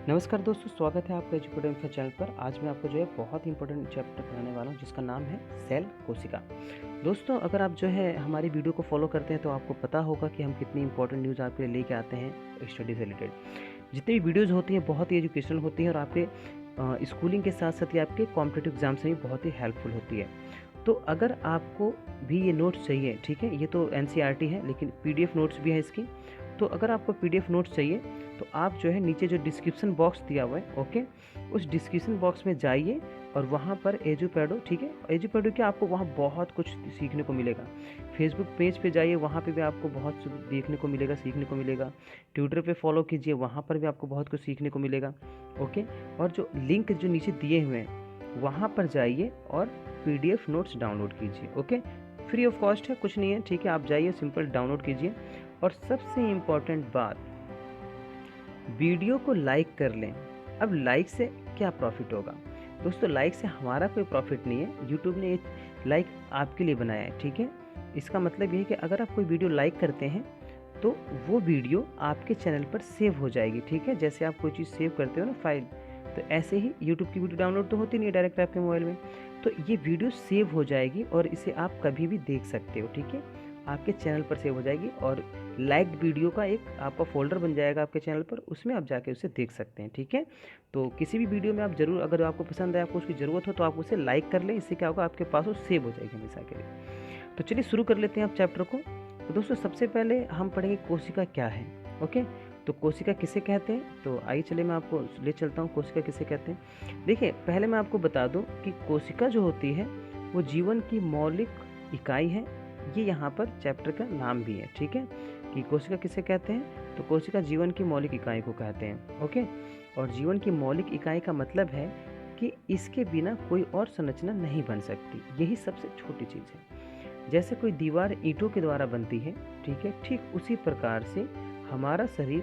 नमस्कार दोस्तों, स्वागत है आपका एजुकेटेड इन्फो चैनल पर। आज मैं आपको जो है बहुत इंपॉर्टेंट चैप्टर पढ़ाने वाला हूँ जिसका नाम है सेल कोशिका। दोस्तों, अगर आप जो है हमारी वीडियो को फॉलो करते हैं तो आपको पता होगा कि हम कितनी इंपॉर्टेंट न्यूज़ आपके लिए लेके आते हैं स्टडी से रिलेटेड। जितनी भी वीडियोज़ होती हैं बहुत ही एजुकेशनल होती हैं और आपके स्कूलिंग के साथ साथ ही आपके कॉम्पिटिटिव एग्जाम्स में भी बहुत ही हेल्पफुल होती है। तो अगर आपको भी ये नोट्स चाहिए, ठीक है, ये तो एनसीईआरटी है लेकिन पीडीएफ नोट्स भी है इसकी। तो अगर आपको पीडीएफ नोट्स चाहिए तो आप जो है नीचे जो डिस्क्रिप्शन बॉक्स दिया हुआ है, ओके, उस डिस्क्रिप्शन बॉक्स में जाइए और वहाँ पर एजुपैडो, ठीक है, एजुपैडो क्या आपको वहाँ बहुत कुछ सीखने को मिलेगा। फेसबुक पेज पे जाइए, वहाँ पे भी आपको बहुत देखने को मिलेगा, सीखने को मिलेगा। ट्विटर पे फॉलो कीजिए, वहाँ पर भी आपको बहुत कुछ सीखने को मिलेगा, ओके। और जो लिंक जो नीचे दिए हुए हैं वहाँ पर जाइए और पीडीएफ नोट्स डाउनलोड कीजिए, ओके। फ्री ऑफ कॉस्ट है, कुछ नहीं है, ठीक है, आप जाइए सिंपल डाउनलोड कीजिए। और सबसे इम्पॉर्टेंट बात, वीडियो को लाइक कर लें। अब लाइक से क्या प्रॉफिट होगा दोस्तों? लाइक से हमारा कोई प्रॉफिट नहीं है, यूट्यूब ने एक लाइक आपके लिए बनाया है, ठीक है। इसका मतलब ये है कि अगर आप कोई वीडियो लाइक करते हैं तो वो वीडियो आपके चैनल पर सेव हो जाएगी, ठीक है। जैसे आप कोई चीज़ सेव करते हो ना फाइल, तो ऐसे ही यूट्यूब की वीडियो डाउनलोड तो होती नहीं है डायरेक्ट आपके मोबाइल में, तो ये वीडियो सेव हो जाएगी और इसे आप कभी भी देख सकते हो, ठीक है। आपके चैनल पर सेव हो जाएगी और लाइक्ड वीडियो का एक आपका फ़ोल्डर बन जाएगा आपके चैनल पर, उसमें आप जाके उसे देख सकते हैं, ठीक है। तो किसी भी वीडियो में आप ज़रूर, अगर आपको पसंद है, आपको उसकी ज़रूरत हो तो आप उसे लाइक कर लें। इससे क्या होगा, आपके पास वो सेव हो जाएगी हमेशा के लिए। तो चलिए शुरू कर लेते हैं आप चैप्टर को। तो दोस्तों, सबसे पहले हम पढ़ेंगे कोशिका क्या है, ओके। तो कोशिका किसे कहते हैं, तो आइए चलिए मैं आपको ले चलता हूँ कोशिका किसे कहते हैं। देखिए, पहले मैं आपको बता दूँ कि कोशिका जो होती है वो जीवन की मौलिक इकाई है। ये यहाँ पर चैप्टर का नाम भी है, ठीक है, कि कोशिका किसे कहते हैं। तो कोशिका जीवन की मौलिक इकाई को कहते हैं, ओके। और जीवन की मौलिक इकाई का मतलब है कि इसके बिना कोई और संरचना नहीं बन सकती। यही सबसे छोटी चीज़ है। जैसे कोई दीवार ईंटों के द्वारा बनती है, ठीक है, ठीक उसी प्रकार से हमारा शरीर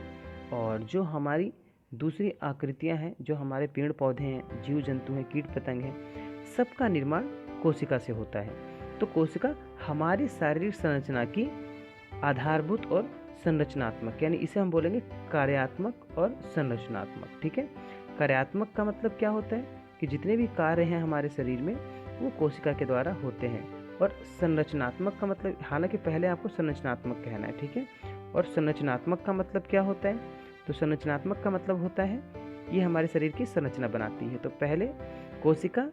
और जो हमारी दूसरी आकृतियां हैं, जो हमारे पेड़ पौधे हैं, जीव जंतु हैं, कीट पतंग हैं, सबका निर्माण कोशिका से होता है। तो कोशिका हमारी शारीरिक संरचना की आधारभूत और संरचनात्मक, यानी इसे हम बोलेंगे कार्यात्मक और संरचनात्मक, ठीक है। कार्यात्मक का मतलब क्या होता है कि जितने भी कार्य हैं हमारे शरीर में वो कोशिका के द्वारा होते हैं। और संरचनात्मक का मतलब, हालांकि पहले आपको संरचनात्मक कहना है, ठीक है। और संरचनात्मक का मतलब क्या होता है, तो संरचनात्मक का मतलब होता है ये हमारे शरीर की संरचना बनाती है। तो पहले कोशिका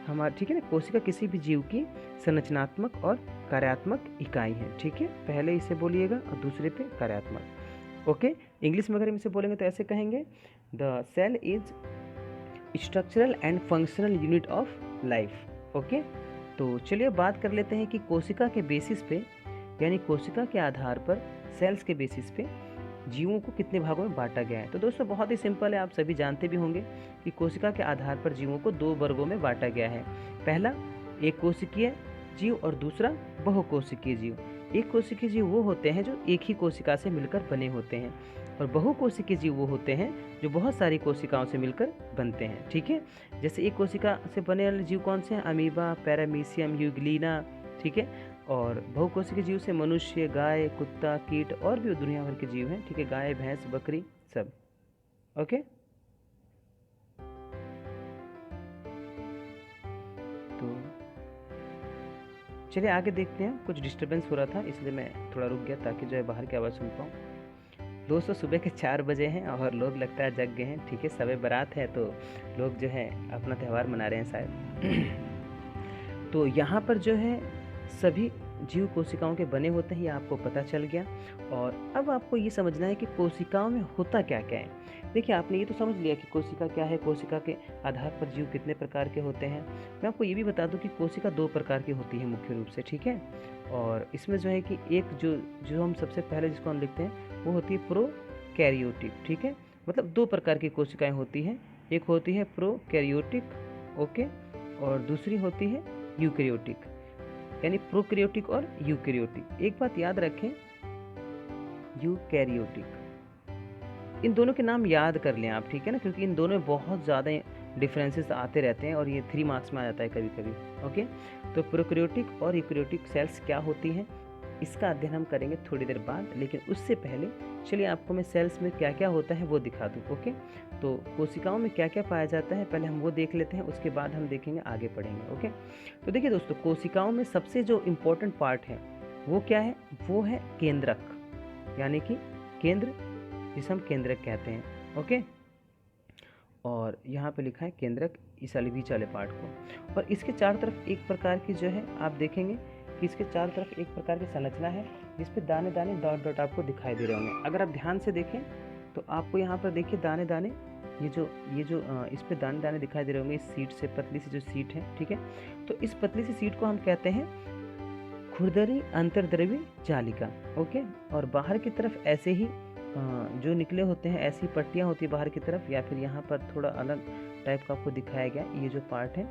हमारा, ठीक है ना, कोशिका किसी भी जीव की संरचनात्मक और कार्यात्मक इकाई है, ठीक है। पहले इसे बोलिएगा और दूसरे पे कार्यात्मक, ओके। इंग्लिश में अगर हम इसे बोलेंगे तो ऐसे कहेंगे, the cell is structural and functional unit of life, okay. तो चलिए बात कर लेते हैं कि कोशिका के बेसिस पे, यानी कोशिका के आधार पर, सेल्स के बेसिस पे जीवों को कितने भागों में बांटा गया है। तो दोस्तों बहुत ही सिंपल है, आप सभी जानते भी होंगे कि कोशिका के आधार पर जीवों को दो वर्गों में बांटा गया है। पहला एक कोशिकीय जीव और दूसरा बहुकोशिकीय जीव। एक कोशिकीय जीव वो होते हैं जो एक ही कोशिका से मिलकर बने होते हैं, और बहुकोशिकीय जीव वो होते हैं जो बहुत सारी कोशिकाओं से मिलकर बनते हैं, ठीक है। जैसे एक कोशिका से बने वाले जीव कौन से हैं, अमीबा, पैरामीशियम, यूग्लिना, ठीक है। और बहुकोशिकीय जीव से मनुष्य, गाय, कुत्ता, कीट और भी दुनिया भर के जीव हैं, ठीक है, गाय, भैंस, बकरी, सब, ओके। तो चलिए आगे देखते हैं। कुछ डिस्टरबेंस हो रहा था इसलिए मैं थोड़ा रुक गया ताकि जो है बाहर की आवाज़ सुन पाऊँ। दोस्तों सुबह के 4 बजे हैं और लोग लगता है जग गए हैं, ठीक है, शब बारात है तो लोग जो है अपना त्यौहार मना रहे हैं शायद। तो यहाँ पर जो है सभी जीव कोशिकाओं के बने होते हैं, ये आपको पता चल गया। और अब आपको ये समझना है कि कोशिकाओं में होता क्या क्या है। देखिए, आपने ये तो समझ लिया कि कोशिका क्या है, कोशिका के आधार पर जीव कितने प्रकार के होते हैं। मैं आपको ये भी बता दूं कि कोशिका 2 प्रकार की होती है मुख्य रूप से, ठीक है। और इसमें जो है कि एक जो जो हम सबसे पहले जिसको हम लिखते हैं वो होती है प्रोकैरियोटिक, ठीक है। मतलब 2 प्रकार की कोशिकाएँ होती हैं, एक होती है प्रोकैरियोटिक, ओके, और दूसरी होती है यूकैरियोटिक, यानी प्रोकैरियोटिक और यूकैरियोटिक। एक बात याद रखें, यूकैरियोटिक, इन दोनों के नाम याद कर लें आप, ठीक है ना, क्योंकि इन दोनों में बहुत ज़्यादा डिफरेंसेस आते रहते हैं और ये 3 मार्क्स में आ जाता है कभी कभी, ओके। तो प्रोकैरियोटिक और यूकैरियोटिक सेल्स क्या होती हैं इसका अध्ययन हम करेंगे थोड़ी देर बाद, लेकिन उससे पहले चलिए आपको मैं सेल्स में क्या क्या होता है वो दिखा दूँ। ओके, तो कोशिकाओं में क्या क्या पाया जाता है पहले हम वो देख लेते हैं, उसके बाद हम देखेंगे, आगे पढ़ेंगे। ओके, तो देखिए दोस्तों, कोशिकाओं में सबसे जो इम्पोर्टेंट पार्ट है वो क्या है, वो है केंद्रक, यानी कि केंद्र, जिसे हम केंद्रक कहते हैं। ओके, और यहाँ पे लिखा है केंद्रक, इस वाले बीच वाले पार्ट को। और इसके चारों तरफ एक प्रकार की जो है आप देखेंगे कि इसके चारों तरफ एक प्रकार की संरचना है जिस पे दाने दाने डॉट डॉट आपको दिखाई दे रहे होंगे। अगर आप ध्यान से देखें तो आपको यहाँ पर देखिए दाने दाने, ये जो इस पे दाने दाने दिखाई दे रहे होंगे, इस सीट से, पतली सी जो सीट है, ठीक है। तो इस पतली सी सीट को हम कहते हैं खुरदरी अंतर्द्रव्य जालिका। ओके, और बाहर की तरफ ऐसे ही जो निकले होते हैं, ऐसी पट्टियाँ होती है बाहर की तरफ, या फिर यहाँ पर थोड़ा अलग टाइप का आपको दिखाया गया ये जो पार्ट है,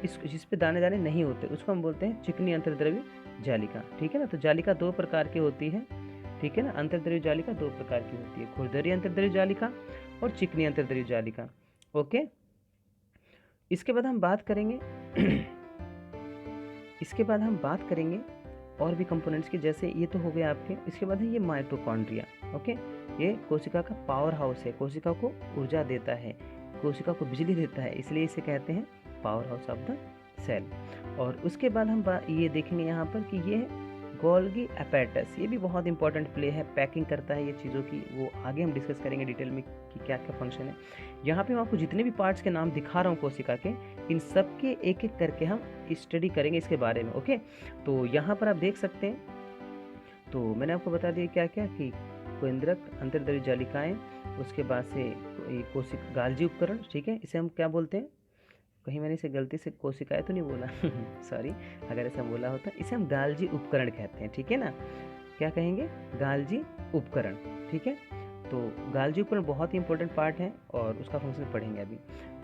इस जिस पे दाने दाने नहीं होते उसको हम बोलते हैं चिकनी अंतर्द्रव्य जालिका। ठीक है ना, तो जालिका दो प्रकार की होती है, ठीक है ना, अंतर्द्रव्य जालिका दो प्रकार की होती है, खुरदरी अंतर्द्रव्य जालिका और चिकनी अंतर्द्रव्य जालिका। ओके, इसके बाद हम बात करेंगे इसके बाद हम बात करेंगे और भी कंपोनेंट्स की, जैसे ये तो हो गया आपके। इसके बाद है ये माइटोकॉन्ड्रिया। ओके, ये कोशिका का पावर हाउस है, कोशिका को ऊर्जा देता है, कोशिका को बिजली देता है, इसलिए इसे कहते हैं power house of the cell. और उसके बाद हम ये देखेंगे यहाँ पर कि ये है गोल्गी अपैरेटस। ये भी बहुत इंपॉर्टेंट प्ले है, पैकिंग करता है ये चीज़ों की, वो आगे हम डिस्कस करेंगे डिटेल में कि क्या क्या फंक्शन है। यहाँ पे मैं आपको जितने भी पार्ट्स के नाम दिखा रहा हूँ कोशिका के, इन सब के एक एक करके हम स्टडी करेंगे इसके बारे में। ओके, तो यहाँ पर आप देख सकते हैं, तो मैंने आपको बता दिया क्या क्या, कि केंद्रक, अंतर्द्रव्य जालिकाएँ, उसके बाद से कोशिका गाल्जी उपकरण, ठीक है, इसे हम क्या बोलते हैं, कहीं मैंने इसे गलती से कोशिकाएं तो नहीं बोला सॉरी, अगर ऐसा बोला होता, इसे हम गाल्जी उपकरण कहते हैं, ठीक है ना, क्या कहेंगे, गाल्जी उपकरण। ठीक है, तो गाल्जी उपकरण बहुत ही इंपॉर्टेंट पार्ट है और उसका फंक्शन पढ़ेंगे अभी।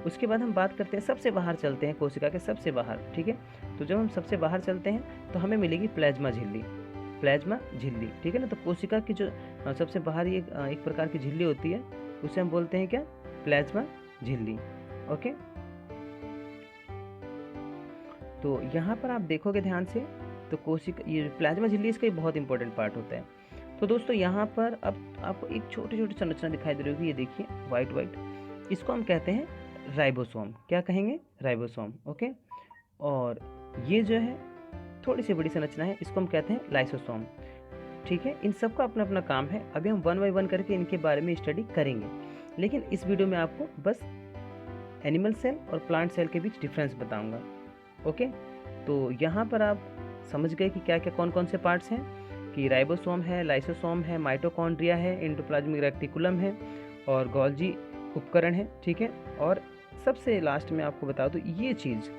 उसके बाद हम बात करते हैं, सबसे बाहर चलते हैं, कोशिका के सबसे बाहर। ठीक है, तो जब हम सबसे बाहर चलते हैं तो हमें मिलेगी प्लाज्मा झिल्ली, प्लाज्मा झिल्ली। ठीक है ना, तो कोशिका की जो सबसे बाहर एक प्रकार की झिल्ली होती है, उसे हम बोलते हैं क्या, प्लाज्मा झिल्ली। ओके, तो यहाँ पर आप देखोगे ध्यान से, तो कोशिका, ये प्लाज्मा झिल्ली इसका एक बहुत इंपॉर्टेंट पार्ट होता है। तो दोस्तों यहाँ पर अब आपको एक छोटी छोटी संरचना दिखाई दे रही होगी, ये देखिए वाइट वाइट, इसको हम कहते हैं राइबोसोम। क्या कहेंगे, राइबोसोम। ओके, और ये जो है थोड़ी सी बड़ी संरचना है, इसको हम कहते हैं लाइसोसोम। ठीक है, इन सबका अपना अपना काम है, अभी हम वन बाई वन करके इनके बारे में स्टडी करेंगे, लेकिन इस वीडियो में आपको बस एनिमल सेल और प्लांट सेल के बीच डिफरेंस बताऊंगा। ओके, तो यहाँ पर आप समझ गए कि क्या क्या कौन कौन से पार्ट्स हैं, कि राइबोसोम है, लाइसोसोम है, माइटोकॉन्ड्रिया है, एंडोप्लाज्मिक रेटिकुलम है और गोल्जी उपकरण है। ठीक है, और सबसे लास्ट में आपको बता दूँ ये चीज़,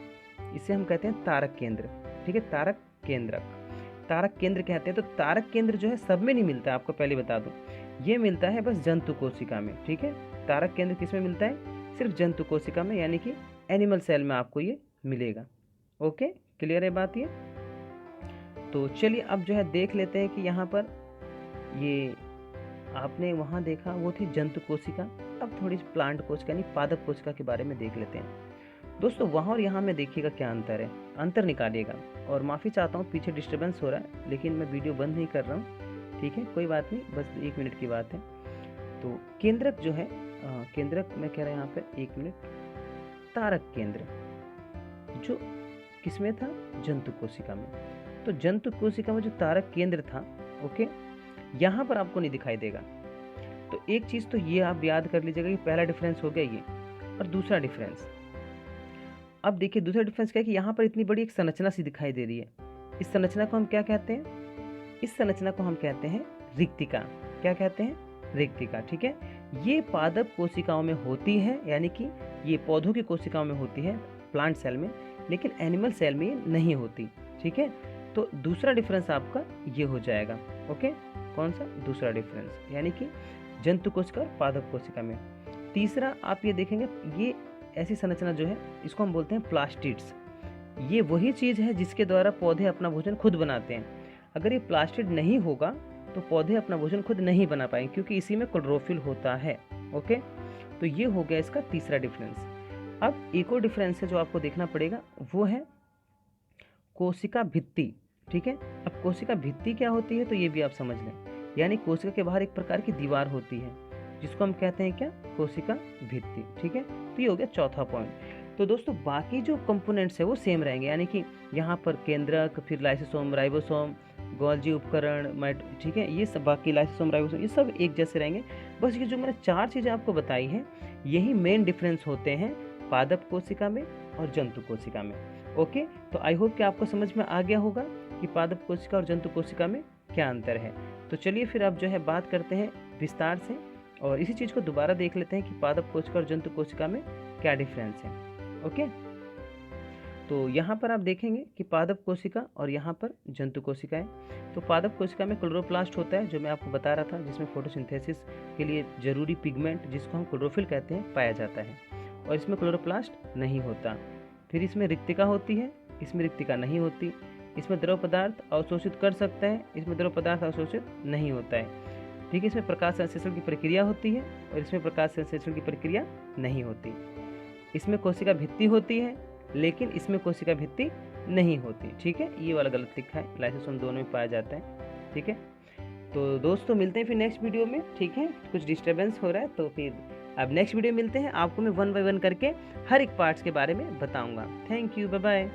इसे हम कहते हैं तारक केंद्र। ठीक है, तारक केंद्रक, तारक केंद्र कहते हैं। तो तारक केंद्र जो है सब में नहीं मिलता है, आपको पहले बता दूँ, ये मिलता है बस जंतु कोशिका में। ठीक है, तारक केंद्र किस में मिलता है, सिर्फ जंतु कोशिका में, यानी कि एनिमल सेल में आपको ये मिलेगा। ओके, क्लियर है बात ये। तो चलिए अब जो है देख लेते हैं कि यहाँ पर ये आपने वहाँ देखा वो थी जंतु कोशिका, अब थोड़ी प्लांट कोशिका यानी पादप कोशिका के बारे में देख लेते हैं। दोस्तों वहाँ और यहाँ में देखिएगा क्या अंतर है, अंतर निकालिएगा। और माफ़ी चाहता हूँ पीछे डिस्टर्बेंस हो रहा है, लेकिन मैं वीडियो बंद नहीं कर रहा हूँ, ठीक है, कोई बात नहीं, बस 1 मिनट की बात है। तो केंद्रक जो है, केंद्रक मैं कह रहा यहाँ पर 1 मिनट, तारक केंद्र जो किसमें था, जंतु कोशिका में। तो जंतु कोशिका में जो तारक केंद्र था, ओके, यहाँ पर आपको नहीं दिखाई देगा। तो एक चीज़ तो ये आप याद कर लीजिएगा कि पहला डिफरेंस हो गया ये। और दूसरा डिफरेंस, अब देखिए दूसरा डिफरेंस क्या है कि यहाँ पर इतनी बड़ी एक संरचना सी दिखाई दे रही है, इस संरचना को हम क्या कहते हैं, इस संरचना को हम कहते हैं रिक्तिका। क्या कहते हैं, रिक्तिका। ठीक है, ये पादप कोशिकाओं में होती है, यानी कि ये पौधों की कोशिकाओं में होती है, प्लांट सेल में, लेकिन एनिमल सेल में ये नहीं होती। ठीक है, तो दूसरा डिफरेंस आपका ये हो जाएगा। ओके, कौन सा, दूसरा डिफरेंस, यानी कि जंतु कोशिका और पादप कोशिका में। तीसरा आप ये देखेंगे, ये ऐसी संरचना जो है इसको हम बोलते हैं प्लास्टिड्स। ये वही चीज़ है जिसके द्वारा पौधे अपना भोजन खुद बनाते हैं। अगर ये प्लास्टिड नहीं होगा तो पौधे अपना भोजन खुद नहीं बना पाएंगे, क्योंकि इसी में क्लोरोफिल होता है। ओके, तो ये हो गया इसका तीसरा डिफरेंस। अब एक और डिफरेंस है जो आपको देखना पड़ेगा, वो है कोशिका भित्ति। ठीक है, अब कोशिका भित्ति क्या होती है, तो ये भी आप समझ लें। यानी कोशिका के बाहर एक प्रकार की दीवार होती है जिसको हम कहते हैं क्या, कोशिका भित्ति। ठीक है, तो ये हो गया चौथा पॉइंट। तो दोस्तों बाकी जो कंपोनेंट्स है वो सेम रहेंगे, यानी कि यहाँ पर केंद्रक, फिर लाइसोसोम, राइबोसोम, गोल्जी उपकरण, ठीक है, ये सब बाकी लाइसोसोम, राइबोसोम, ये सब एक जैसे रहेंगे। बस ये जो मैंने 4 चीज़ें आपको बताई हैं यही मेन डिफरेंस होते हैं पादप कोशिका में और जंतु कोशिका में। ओके, तो आई होप कि आपको समझ में आ गया होगा कि पादप कोशिका और जंतु कोशिका में क्या अंतर है। तो चलिए फिर अब जो है बात करते हैं विस्तार से और इसी चीज़ को दोबारा देख लेते हैं कि पादप कोशिका और जंतु कोशिका में क्या डिफरेंस है। ओके, तो यहाँ पर आप देखेंगे कि पादप कोशिका और यहाँ पर जंतु कोशिका है। तो पादप कोशिका में क्लोरोप्लास्ट होता है, जो मैं आपको बता रहा था, जिसमें फोटोसिंथेसिस के लिए जरूरी पिगमेंट जिसको हम क्लोरोफिल कहते हैं पाया जाता है, और इसमें क्लोरोप्लास्ट नहीं होता। फिर इसमें रिक्तिका होती है, इसमें रिक्तिका नहीं होती। इसमें द्रव पदार्थ अवशोषित कर सकता है, इसमें द्रव पदार्थ अवशोषित नहीं होता है। ठीक है, इसमें प्रकाश संश्लेषण की प्रक्रिया होती है और इसमें प्रकाश संश्लेषण की प्रक्रिया नहीं होती। इसमें कोशिका भित्ति होती है लेकिन इसमें कोशिका भित्ति नहीं होती। ठीक है, ये वाला गलत लिखा है, लाइसोसोम दोनों में पाया जाता है। ठीक है, तो दोस्तों मिलते हैं फिर नेक्स्ट वीडियो में। ठीक है, कुछ डिस्टर्बेंस हो रहा है तो फिर अब नेक्स्ट वीडियो मिलते हैं। आपको मैं 1 बाय 1 करके हर एक पार्ट्स के बारे में बताऊंगा। Thank you, bye bye.